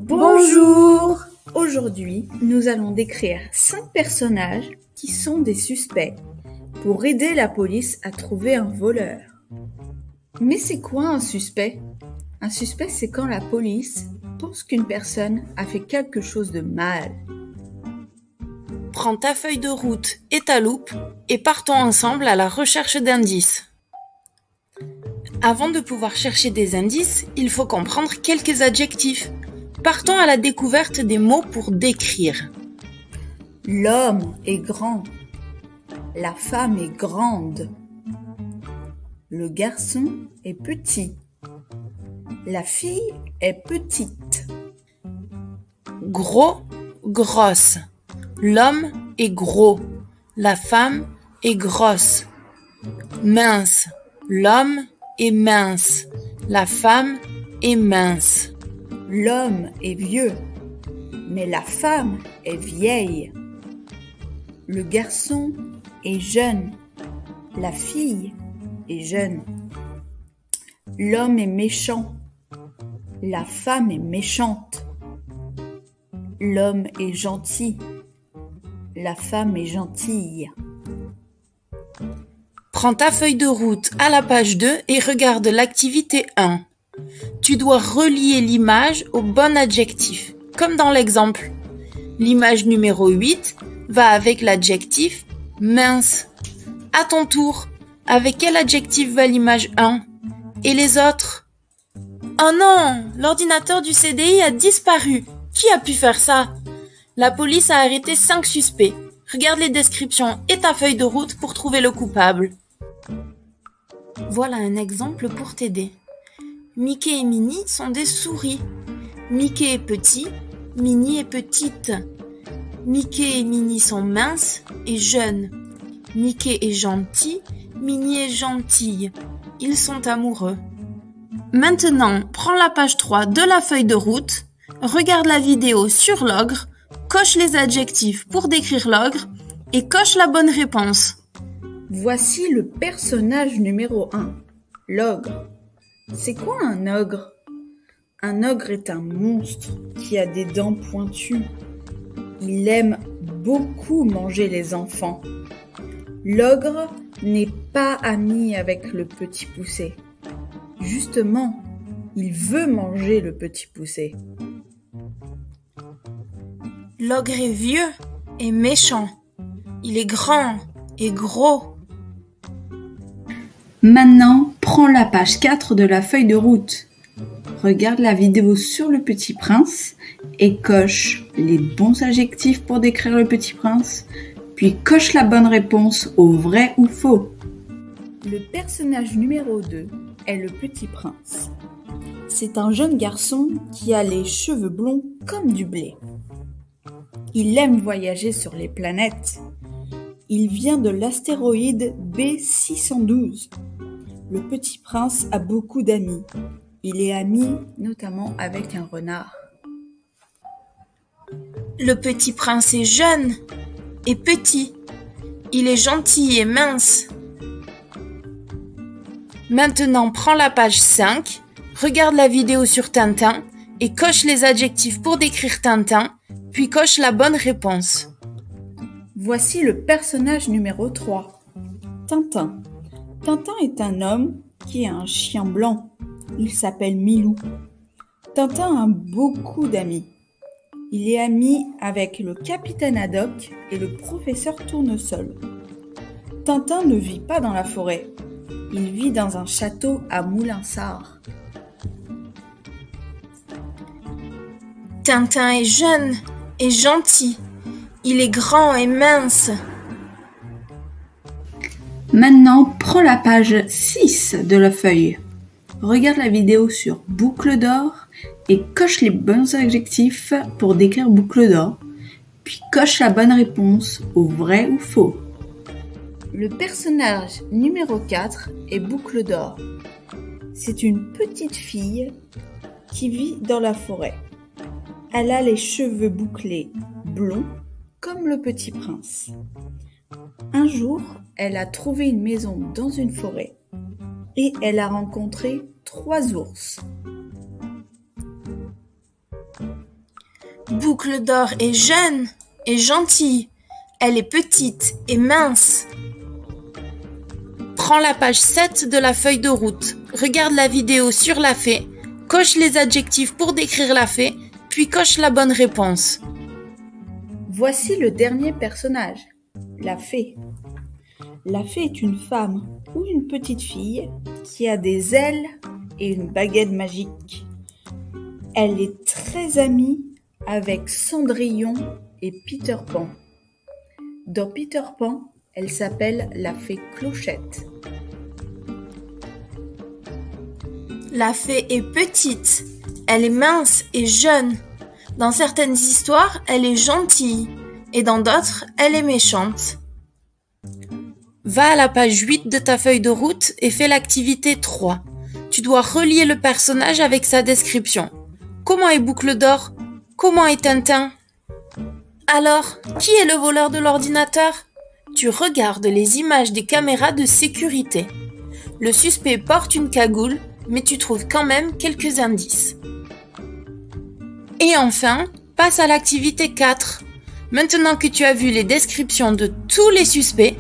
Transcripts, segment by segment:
Bonjour! Aujourd'hui, nous allons décrire 5 personnages qui sont des suspects pour aider la police à trouver un voleur. Mais c'est quoi un suspect? Un suspect, c'est quand la police pense qu'une personne a fait quelque chose de mal. Prends ta feuille de route et ta loupe et partons ensemble à la recherche d'indices. Avant de pouvoir chercher des indices, il faut comprendre quelques adjectifs. Partons à la découverte des mots pour décrire. L'homme est grand. La femme est grande. Le garçon est petit. La fille est petite. Gros, grosse. L'homme est gros. La femme est grosse. Mince. L'homme est mince. La femme est mince. L'homme est vieux, mais la femme est vieille. Le garçon est jeune. La fille est jeune. L'homme est méchant. La femme est méchante. L'homme est gentil. La femme est gentille. Prends ta feuille de route à la page 2 et regarde l'activité 1. Tu dois relier l'image au bon adjectif, comme dans l'exemple. L'image numéro 8 va avec l'adjectif mince. À ton tour, avec quel adjectif va l'image 1? Et les autres? Oh non, l'ordinateur du CDI a disparu. Qui a pu faire ça? La police a arrêté 5 suspects. Regarde les descriptions et ta feuille de route pour trouver le coupable. Voilà un exemple pour t'aider. Mickey et Minnie sont des souris. Mickey est petit, Minnie est petite. Mickey et Minnie sont minces et jeunes. Mickey est gentil, Minnie est gentille. Ils sont amoureux. Maintenant, prends la page 3 de la feuille de route, regarde la vidéo sur l'ogre, coche les adjectifs pour décrire l'ogre et coche la bonne réponse. Voici le personnage numéro 1, l'ogre. C'est quoi un ogre? Un ogre est un monstre qui a des dents pointues. Il aime beaucoup manger les enfants. L'ogre n'est pas ami avec le petit poucet. Justement, il veut manger le petit poucet. L'ogre est vieux et méchant. Il est grand et gros. Maintenant, prends la page 4 de la feuille de route. Regarde la vidéo sur le Petit Prince et coche les bons adjectifs pour décrire le Petit Prince, puis coche la bonne réponse au vrai ou faux. Le personnage numéro 2 est le Petit Prince. C'est un jeune garçon qui a les cheveux blonds comme du blé. Il aime voyager sur les planètes. Il vient de l'astéroïde B612. Le Petit Prince a beaucoup d'amis. Il est ami notamment avec un renard. Le Petit Prince est jeune et petit. Il est gentil et mince. Maintenant, prends la page 5, regarde la vidéo sur Tintin et coche les adjectifs pour décrire Tintin, puis coche la bonne réponse. Voici le personnage numéro 3, Tintin. Tintin est un homme qui a un chien blanc. Il s'appelle Milou. Tintin a beaucoup d'amis. Il est ami avec le capitaine Haddock et le professeur Tournesol. Tintin ne vit pas dans la forêt. Il vit dans un château à Moulinsart. Tintin est jeune et gentil. Il est grand et mince. Maintenant, prends la page 6 de la feuille. Regarde la vidéo sur Boucle d'or et coche les bons adjectifs pour décrire Boucle d'or, puis coche la bonne réponse au vrai ou faux. Le personnage numéro 4 est Boucle d'or. C'est une petite fille qui vit dans la forêt. Elle a les cheveux bouclés blonds comme le Petit Prince. Un jour, elle a trouvé une maison dans une forêt et elle a rencontré 3 ours. Boucle d'or est jeune et gentille. Elle est petite et mince. Prends la page 7 de la feuille de route. Regarde la vidéo sur la fée. Coche les adjectifs pour décrire la fée, puis coche la bonne réponse. Voici le dernier personnage, la fée. La fée est une femme ou une petite fille qui a des ailes et une baguette magique. Elle est très amie avec Cendrillon et Peter Pan. Dans Peter Pan, elle s'appelle la fée Clochette. La fée est petite, elle est mince et jeune. Dans certaines histoires, elle est gentille et dans d'autres, elle est méchante. Va à la page 8 de ta feuille de route et fais l'activité 3. Tu dois relier le personnage avec sa description. Comment est Boucle d'or? Comment est Tintin? Alors, qui est le voleur de l'ordinateur? Tu regardes les images des caméras de sécurité. Le suspect porte une cagoule, mais tu trouves quand même quelques indices. Et enfin, passe à l'activité 4. Maintenant que tu as vu les descriptions de tous les suspects,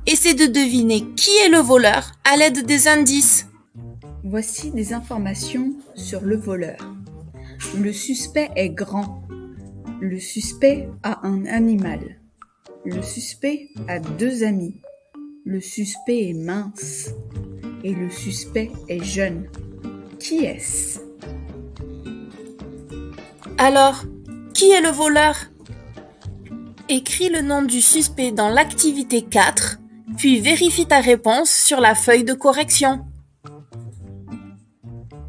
essaie de deviner qui est le voleur à l'aide des indices. Voici des informations sur le voleur. Le suspect est grand. Le suspect a un animal. Le suspect a 2 amis. Le suspect est mince. Et le suspect est jeune. Qui est-ce? Alors, qui est le voleur? Écris le nom du suspect dans l'activité 4, puis vérifie ta réponse sur la feuille de correction.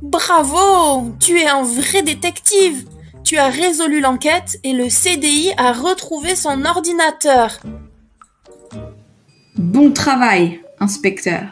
Bravo! Tu es un vrai détective! Tu as résolu l'enquête et le CDI a retrouvé son ordinateur. Bon travail, inspecteur.